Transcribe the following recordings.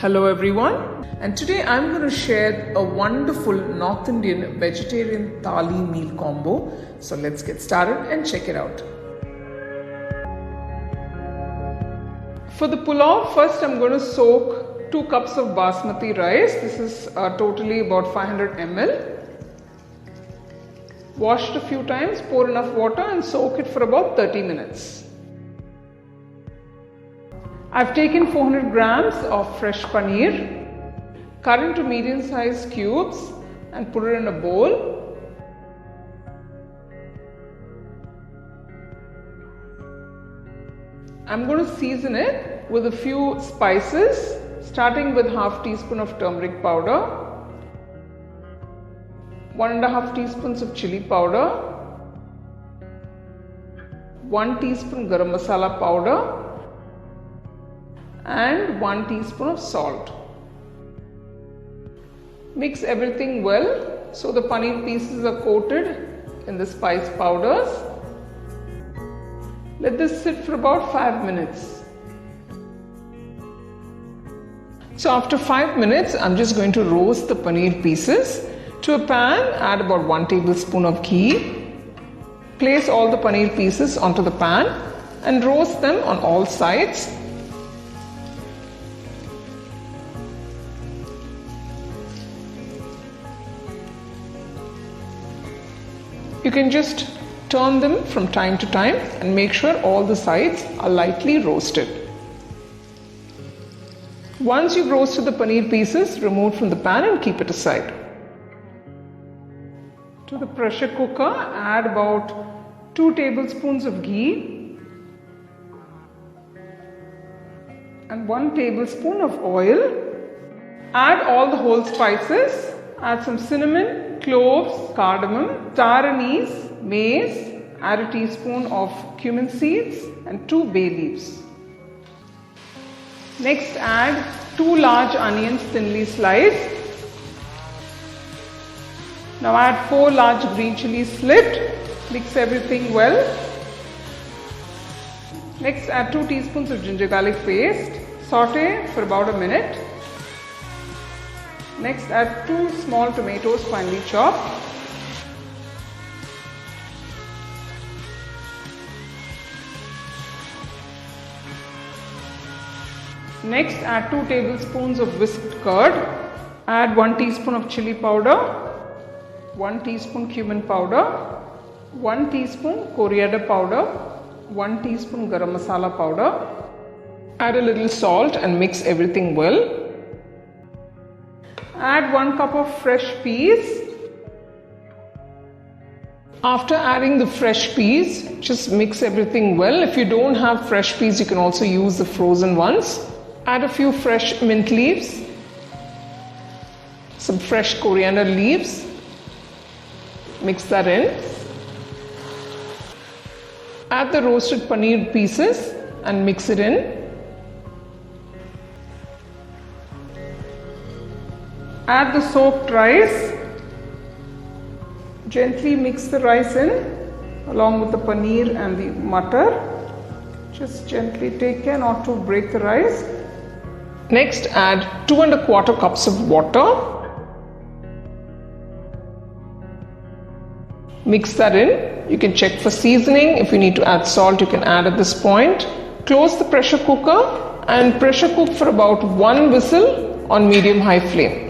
Hello everyone, and today I'm going to share a wonderful North Indian vegetarian thali meal combo. So let's get started and check it out. For the pulao, first I'm going to soak 2 cups of basmati rice. This is totally about 500 ml. Wash it a few times, pour enough water and soak it for about 30 minutes. I've taken 400 grams of fresh paneer, cut into medium sized cubes and put it in a bowl. I'm going to season it with a few spices, starting with half teaspoon of turmeric powder, 1.5 teaspoons of chili powder, 1 teaspoon garam masala powder, and 1 teaspoon of salt. Mix everything well so the paneer pieces are coated in the spice powders. Let this sit for about 5 minutes. So after 5 minutes, I'm just going to roast the paneer pieces. To a pan, add about 1 tablespoon of ghee. Place all the paneer pieces onto the pan and roast them on all sides. You can just turn them from time to time and make sure all the sides are lightly roasted. Once you've roasted the paneer pieces, remove from the pan and keep it aside. To the pressure cooker, add about 2 tablespoons of ghee and 1 tablespoon of oil. Add all the whole spices. Add some cinnamon, cloves, cardamom, star anise, mace. Add a teaspoon of cumin seeds and 2 bay leaves. Next, add 2 large onions thinly sliced. Now add 4 large green chilies slit. Mix everything well. Next, add 2 teaspoons of ginger garlic paste. Saute for about a minute. Next, add 2 small tomatoes finely chopped. Next, add 2 tablespoons of whisked curd. Add 1 teaspoon of chili powder, 1 teaspoon cumin powder, 1 teaspoon coriander powder, 1 teaspoon garam masala powder. Add a little salt and mix everything well. Add 1 cup of fresh peas. After adding the fresh peas, just mix everything well. If you don't have fresh peas, you can also use the frozen ones. Add a few fresh mint leaves, some fresh coriander leaves. Mix that in. Add the roasted paneer pieces and mix it in. Add the soaked rice. Gently mix the rice in along with the paneer and the matar. Just gently take care not to break the rice. Next, add 2¼ cups of water. Mix that in. You can check for seasoning. If you need to add salt, you can add at this point. Close the pressure cooker and pressure cook for about 1 whistle on medium-high flame.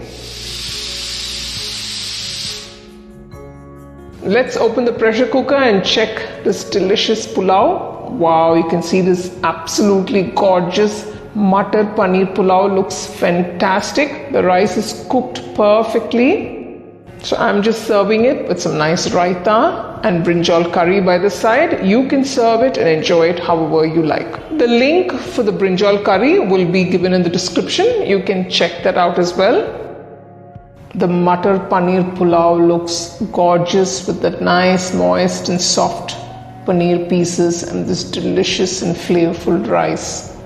Let's open the pressure cooker and check this delicious pulao. Wow, you can see this absolutely gorgeous Matar Paneer Pulao looks fantastic. The rice is cooked perfectly. So I'm just serving it with some nice raita and brinjal curry by the side. You can serve it and enjoy it however you like. The link for the brinjal curry will be given in the description. You can check that out as well. The Matar Paneer Pulao looks gorgeous with that nice, moist and soft paneer pieces and this delicious and flavorful rice.